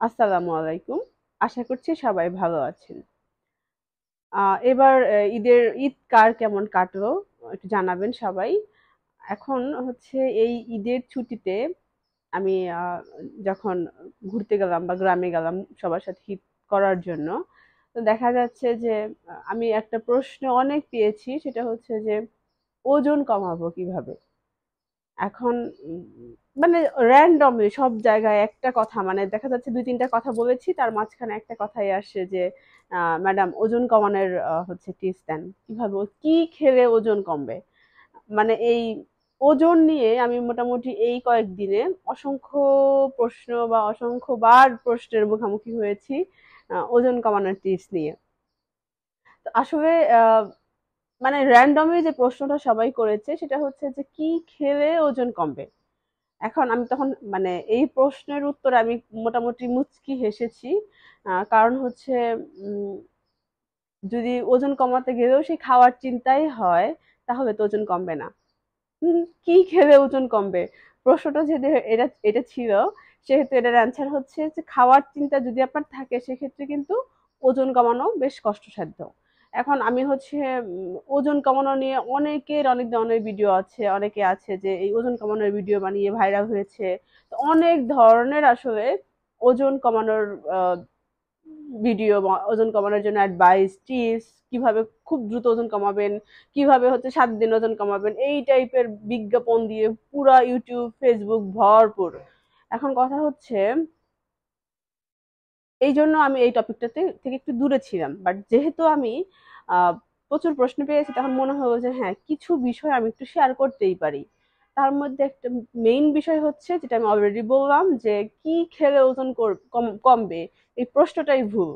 আসসালামু আলাইকুম। আশা করছি সবাই ভালো আছেন। এবার ঈদ কার কেমন কাটলো একটু জানাবেন সবাই। এখন হচ্ছে এই ঈদের ছুটিতে আমি যখন ঘুরতে গেলাম বা গ্রামে গেলাম সবার সাথে ঈদ করার জন্য, তো দেখা যাচ্ছে যে আমি একটা প্রশ্ন অনেক পেয়েছি, সেটা হচ্ছে যে ওজন কমাবো কিভাবে? এখন মানে র্যান্ডমলি সব জায়গায় একটা কথা, মানে দেখা যাচ্ছে দুই তিনটা কথা বলেছি, তার মাঝখানে একটা কথাই আসে যে ম্যাডাম ওজন কমানোর হচ্ছে টিপস দেন, কিভাবে কি খেলে ওজন কমবে। মানে এই ওজন নিয়ে আমি মোটামুটি এই কয়েকদিনে অসংখ্য প্রশ্ন বা অসংখ্যবার প্রশ্নের মুখোমুখি হয়েছি ওজন কমানোর টিপস নিয়ে। তো আসলে আহ, মানে র্যান্ডমলি যে প্রশ্নটা সবাই করেছে সেটা হচ্ছে যে কি খেলে ওজন কমবে। এখন আমি তখন মানে এই প্রশ্নের উত্তরে আমি মোটামুটি মুচকি হেসেছি। কারণ হচ্ছে উম, যদি ওজন কমাতে গেলেও সেই খাওয়ার চিন্তাই হয়, তাহলে তো ওজন কমবে না। কি খেলে ওজন কমবে? প্রশ্নটা যেহেতু এটা এটা ছিল, সেহেতু এটার অ্যান্সার হচ্ছে যে খাওয়ার চিন্তা যদি আপনার থাকে সেক্ষেত্রে কিন্তু ওজন কমানো বেশ কষ্টসাধ্য। এখন আমি হচ্ছে ওজন কমানো নিয়ে অনেকের অনেক ধরনের ভিডিও আছে, অনেকে আছে যে এই ওজন কমানোর ভিডিও বানিয়ে ভাইরাল হয়েছে। তো অনেক ধরনের আসলে ওজন কমানোর ভিডিও, ওজন কমানোর জন্য অ্যাডভাইস টিপস, কিভাবে খুব দ্রুত ওজন কমাবেন, কিভাবে হচ্ছে 7 দিন ওজন কমাবেন, এই টাইপের বিজ্ঞাপন দিয়ে পুরা ইউটিউব ফেসবুক ভরপুর। এখন কথা হচ্ছে এই জন্য আমি এই টপিকটাতে থেকে একটু দূরে ছিলাম, বাট যেহেতু আমি আহ, প্রচুর প্রশ্ন পেয়েছি, তখন মনে হলো যে হ্যাঁ, কিছু বিষয় আমি একটু শেয়ার করতেই পারি। তার মধ্যে একটা মেইন বিষয় হচ্ছে যেটা আমি অলরেডি বললাম, যে কি খেলে ওজন কমবে। এই প্রশ্নটাই ভুল।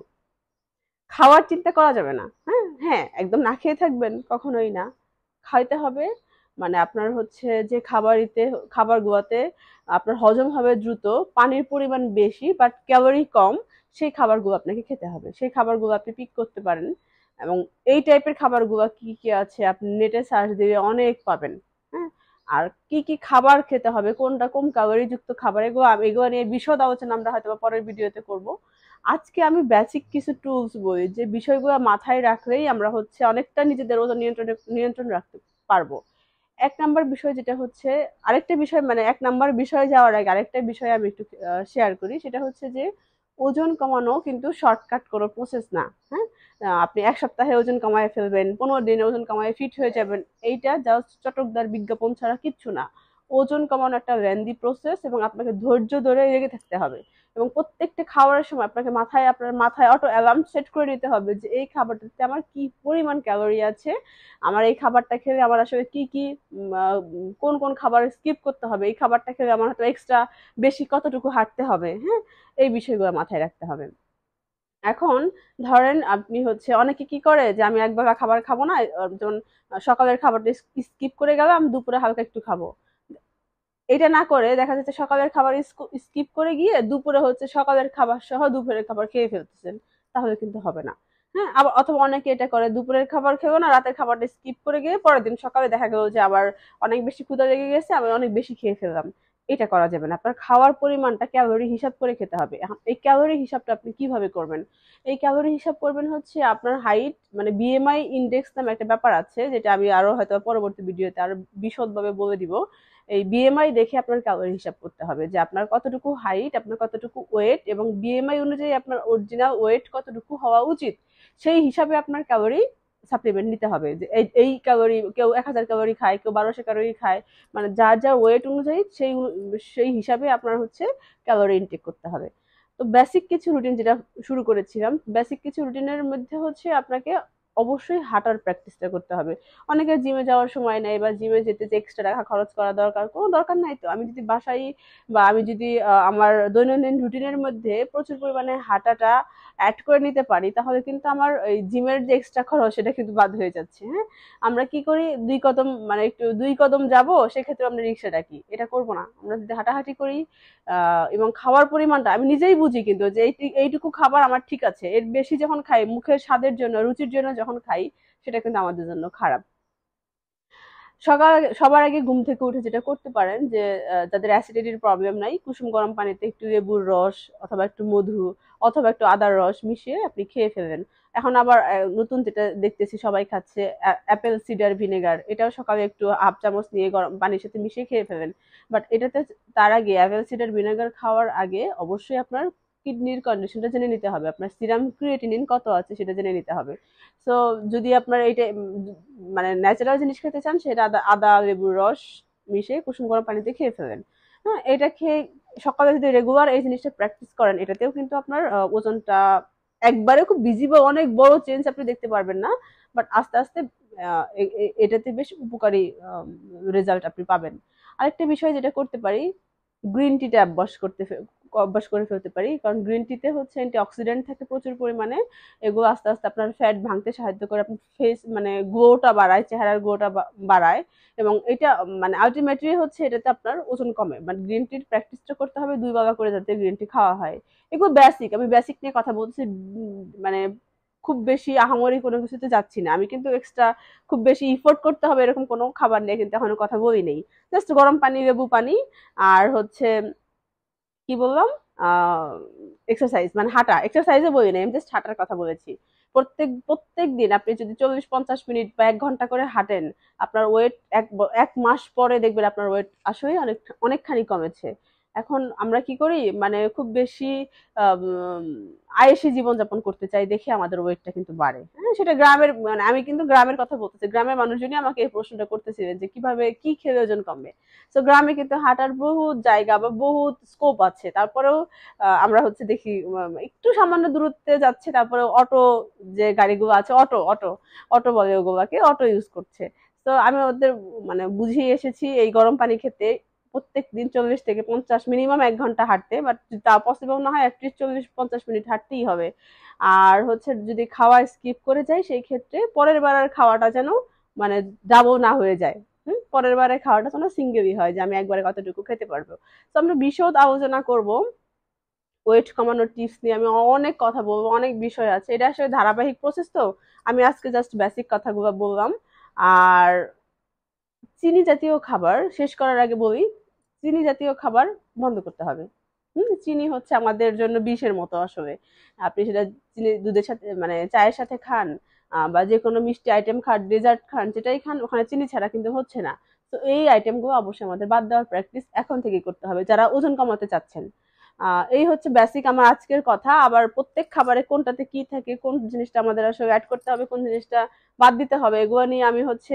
খাওয়ার চিন্তা করা যাবে না। হ্যাঁ, হ্যাঁ, একদম না খেয়ে থাকবেন কখনোই না। খাইতে হবে। মানে আপনার হচ্ছে যে খাবারগুলোতে আপনার হজম হবে দ্রুত, পানির পরিমাণ বেশি বাট ক্যালোরি কম, সেই খাবারগুলো আপনাকে খেতে হবে। সেই খাবারগুলো আপনি পিক করতে পারেন। এবং এই টাইপের খাবারগুলো কি কি আছে আপনি নেটে সার্চ দিলে অনেক পাবেন। হ্যাঁ, আর কি কি খাবার খেতে হবে, কোনটা কম ক্যালোরি যুক্ত খাবার, এগুলো নিয়ে বিশদ আলোচনা আমরা হয়তো বা পরের ভিডিওতে করব। আজকে আমি বেসিক কিছু টুলস বলি যে বিষয়গুলো মাথায় রাখলেই আমরা হচ্ছে অনেকটা নিজেদের ওজন নিয়ন্ত্রণ রাখতে পারবো। এক নাম্বার বিষয় যেটা হচ্ছে, আরেকটা বিষয় মানে এক নাম্বার বিষয়ে যাওয়ার আগে আরেকটা বিষয় আমি একটু শেয়ার করি, সেটা হচ্ছে যে ওজন কমানো কিন্তু শর্টকাট কোনো প্রসেস না। হ্যাঁ, আপনি এক সপ্তাহে ওজন কমায় ফেলবেন, 15 দিনে ওজন কমায় ফিট হয়ে যাবেন, এইটা জাস্ট চটকদার বিজ্ঞাপন ছাড়া কিচ্ছু না। ওজন কমানো একটা লেন্দি প্রসেস, এবং আপনাকে ধৈর্য ধরে লেগে থাকতে হবে। এবং প্রত্যেকটা খাবারের সময় আপনার মাথায় অটো অ্যালার্ম সেট করে নিতে হবে যে এই খাবারটাতে আমার কি পরিমাণ ক্যালোরি আছে, আমার এই খাবারটা খেলে আমার আসলে কি কি কোন কোন খাবার স্কিপ করতে হবে, এই খাবারটা খেলে আমার হয়তো এক্সট্রা বেশি কতটুকু হাঁটতে হবে। হ্যাঁ, এই বিষয়গুলো মাথায় রাখতে হবে। এখন ধরেন আপনি হচ্ছে অনেকে কি করে যে আমি একবেলা খাবার খাবো না, যেমন সকালের খাবারটা স্কিপ করে গেলাম, দুপুরে হালকা একটু খাবো। এটা না করে দেখা যাচ্ছে সকালের খাবার স্কিপ করে গিয়ে দুপুরে হচ্ছে সকালের খাবার সহ দুপুরের খাবার খেয়ে ফেলতেছেন। তাহলে কিন্তু হবে না। হ্যাঁ, আবার অথবা অনেকে এটা করে দুপুরের খাবার খেলো না, রাতের খাবারটা স্কিপ করে গিয়ে পরের দিন সকালে দেখা গেল যে আবার অনেক বেশি ক্ষুধা লেগে গেছে, আমি অনেক বেশি খেয়ে ফেললাম। এটা করা যাবে না। আপনার খাওয়ার পরিমাণটা ক্যালোরি হিসাব করে খেতে হবে। এখন এই ক্যালোরি হিসাবটা আপনি কিভাবে করবেন? এই ক্যালোরি হিসাব করবেন হচ্ছে আপনার হাইট, মানে বিএমআই ইন্ডেক্স নামে একটা ব্যাপার আছে, যেটা আমি আরো হয়তো পরবর্তী ভিডিওতে আরো বিশদভাবে বলে দিব। এই বিএমআই দেখে আপনার ক্যালোরি হিসাব করতে হবে যে আপনার কতটুকু হাইট, আপনার কতটুকু ওয়েট, এবং বিএমআই অনুযায়ী আপনার অরিজিনাল ওয়েট কতটুকু হওয়া উচিত, সেই হিসাবে আপনার ক্যালোরি সাপ্লিমেন্ট নিতে হবে। যে এই ক্যালোরি, কেউ 1000 ক্যালোরি খায়, কেউ 1200 ক্যালোরি খায়, মানে যার যার ওয়েট অনুযায়ী সেই সেই হিসাবে আপনার হচ্ছে ক্যালোরি ইনটেক করতে হবে। তো বেসিক কিছু রুটিন যেটা শুরু করেছিলাম, বেসিক কিছু রুটিনের মধ্যে হচ্ছে আপনাকে অবশ্যই হাঁটার প্র্যাকটিসটা করতে হবে। অনেকের জিমে যাওয়ার সময় নেই, বা জিমে যেতে যে এক্সট্রা টাকা খরচ করা দরকার, কোনো দরকার নাই। তো আমি যদি বাসায় বা আমি যদি আমার দৈনন্দিন রুটিনের মধ্যে প্রচুর পরিমাণে হাঁটাটা অ্যাড করে নিতে পারি, তাহলে কিন্তু আমার ওই জিমের যে এক্সট্রা খরচ সেটা কিন্তু বাদ হয়ে যাচ্ছে। হ্যাঁ, আমরা কি করি, 2 কদম মানে একটু 2 কদম যাব, সেক্ষেত্রে আমরা রিক্সা ডাকি, এটা করবো না। আমরা যদি হাঁটাহাঁটি করি এবং খাওয়ার পরিমাণটা আমি নিজেই বুঝি কিন্তু যে এইটুকু খাবার আমার ঠিক আছে, এর বেশি যখন খাই মুখের স্বাদের জন্য রুচির জন্য যখন খাই, সেটা কিন্তু আমাদের জন্য খারাপ। সবার আগে ঘুম থেকে উঠে যেটা করতে পারেন যে যাদের অ্যাসিডিটির প্রবলেম নাই, কুসুম গরম পানিতে একটু লেবুর রস অথবা একটু মধু অথবা একটু আদার রস মিশিয়ে আপনি খেয়ে ফেলবেন। এখন আবার নতুন যেটা দেখতেছি সবাই খাচ্ছে অ্যাপেল সিডার ভিনেগার, এটাও সকালে একটু হাফ চামচ নিয়ে গরম পানির সাথে মিশিয়ে খেয়ে ফেলবেন। বাট এটাতে তার আগে অ্যাপেল সিডার ভিনেগার খাওয়ার আগে অবশ্যই আপনার কিডনির কন্ডিশনটা জেনে নিতে হবে, আপনার সিরাম ক্রিয়েটিনিন কত আছে সেটা জেনে নিতে হবে। সো যদি আপনার এইটা মানে ন্যাচারাল জিনিস খেতে চান, সেটা আদা আদা লেবুর রস মিশিয়ে কুসুম গরম পানিতে খেয়ে ফেলেন। হ্যাঁ, এটা খেয়ে সকালে যদি রেগুলার এই জিনিসটা প্র্যাকটিস করেন, এটাতেও কিন্তু আপনার ওজনটা একবারে খুব ভিজিবল অনেক বড় চেঞ্জ আপনি দেখতে পারবেন না, বাট আস্তে আস্তে এটাতে বেশ উপকারী রেজাল্ট আপনি পাবেন। আরেকটা বিষয় যেটা করতে পারি, গ্রিন টিটা অভ্যাস করে ফেলতে পারি, কারণ গ্রিন টিতে হচ্ছে অ্যান্টিঅক্সিডেন্ট থাকে প্রচুর পরিমাণে। এগুলো আস্তে আস্তে আপনার ফ্যাট ভাঙতে সাহায্য করে, আপনার ফেস মানে গ্লোটা বাড়ায়, চেহারার গ্লোটা বাড়ায়। এবং এটা মানে আলটিমেটলি হচ্ছে এটাতে আপনার ওজন কমে। মানে গ্রিন টির প্র্যাকটিসটা করতে হবে 2 বেলা করে যাতে গ্রিন টি খাওয়া হয়। এগুলো বেসিক, আমি বেসিক নিয়ে কথা বলছি, মানে খুব বেশি আহামরি কোনো কিছুতে যাচ্ছি না। আমি কিন্তু এক্সট্রা খুব বেশি ইফোর্ট করতে হবে এরকম কোনো খাবার নিয়ে কিন্তু এখনো কথা বলি নেই। জাস্ট গরম পানি, লেবু পানি, আর হচ্ছে কি বললাম, এক্সারসাইজ মানে হাঁটা, এক্সারসাইজও বলি না, আমি জাস্ট হাঁটার কথা বলেছি। প্রত্যেক দিন আপনি যদি 40-50 মিনিট বা 1 ঘন্টা করে হাঁটেন, আপনার ওয়েট 1 মাস পরে দেখবেন আপনার ওয়েট আসলে অনেকখানি কমেছে। এখন আমরা কি করি, মানে খুব বেশি আয়েসি জীবনযাপন করতে চাই দেখে আমাদের ওয়েটটা কিন্তু বাড়ে। হ্যাঁ, সেটা গ্রামের, মানে আমি কিন্তু গ্রামের কথা বলতেছি, গ্রামের মানুষজনই আমাকে এই প্রশ্নটা করতেছিলেন যে কিভাবে কি খেলে ওজন কমবে। তো গ্রামে কিন্তু হাঁটার বহুত জায়গা বা বহুত স্কোপ আছে, তারপরেও আমরা হচ্ছে দেখি একটু সামান্য দূরত্বে যাচ্ছে, তারপরে অটো, যে গাড়িগুলো আছে, অটো অটো অটো বলে ওগুলাকে, অটো ইউজ করছে। তো আমি ওদের মানে বুঝিয়ে এসেছি এই গরম পানি খেতে প্রত্যেক দিন 40 থেকে 50, মিনিমাম 1 ঘন্টা হাঁটতে, বাট তা পসিবল না হয় অ্যাটলিস্ট 40-50 মিনিট হাঁটতেই হবে। আর হচ্ছে যদি খাওয়া স্কিপ করে যায়, সেই ক্ষেত্রে পরের বার আর খাওয়াটা যেন মানে ডাবল না হয়ে যায়। পরের বারে খাওয়াটা যেন সিঙ্গেলই হয়, যে আমি একবারে কতটুকু খেতে পারবো। তো আমরা বিশদ আলোচনা করব ওয়েট কমানোর টিপস নিয়ে, আমি অনেক কথা বলবো, অনেক বিষয় আছে, এটা আসলে ধারাবাহিক প্রসেস। তো আমি আজকে জাস্ট বেসিক কথাগুলো বললাম। আর চিনি জাতীয় খাবার শেষ করার আগে বলি, চিনি জাতীয় খাবার বন্ধ করতে হবে। চিনি হচ্ছে আমাদের জন্য বিষের মতো আসলে। আপনি সেটা চিনি দুধের সাথে মানে চায়ের সাথে খান, বা যে কোনো মিষ্টি আইটেম খান, ডেজার্ট খান, যেটাই খান ওখানে চিনি ছাড়া কিন্তু হচ্ছে না। তো এই আইটেমগুলো অবশ্যই আমাদের বাদ দেওয়ার প্র্যাকটিস এখন থেকেই করতে হবে যারা ওজন কমাতে চাচ্ছেন। এই হচ্ছে বেসিক আমার আজকের কথা। আবার প্রত্যেক খাবারে কোনটাতে কি থাকে, কোন জিনিসটা আমাদের আসলে অ্যাড করতে হবে, কোন জিনিসটা বাদ দিতে হবে, এগুলো নিয়ে আমি হচ্ছে,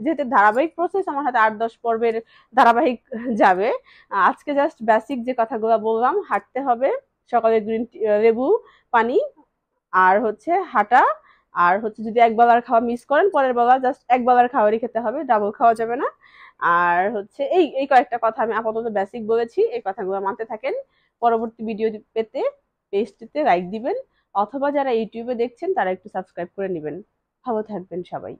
যেহেতু ধারাবাহিক প্রসেস আমার হাতে 8-10 পর্বের ধারাবাহিক যাবে, আজকে জাস্ট বেসিক যে কথাগুলো বললাম, হাঁটতে হবে, সকালে গ্রিন টি, লেবু পানি, আর হচ্ছে হাঁটা, আর হচ্ছে যদি 1 বেলার খাওয়া মিস করেন, পরের বেলা জাস্ট 1 বেলার খাবারই খেতে হবে, ডাবল খাওয়া যাবে না। আর হচ্ছে এই এই কয়েকটা কথা আমি আপাতত বেসিক বলেছি, এই কথাগুলো মানতে থাকেন। পরবর্তী ভিডিও পেতে পেজটিতে লাইক দিবেন, অথবা যারা ইউটিউবে দেখছেন তারা একটু সাবস্ক্রাইব করে নেবেন। ভালো থাকবেন সবাই।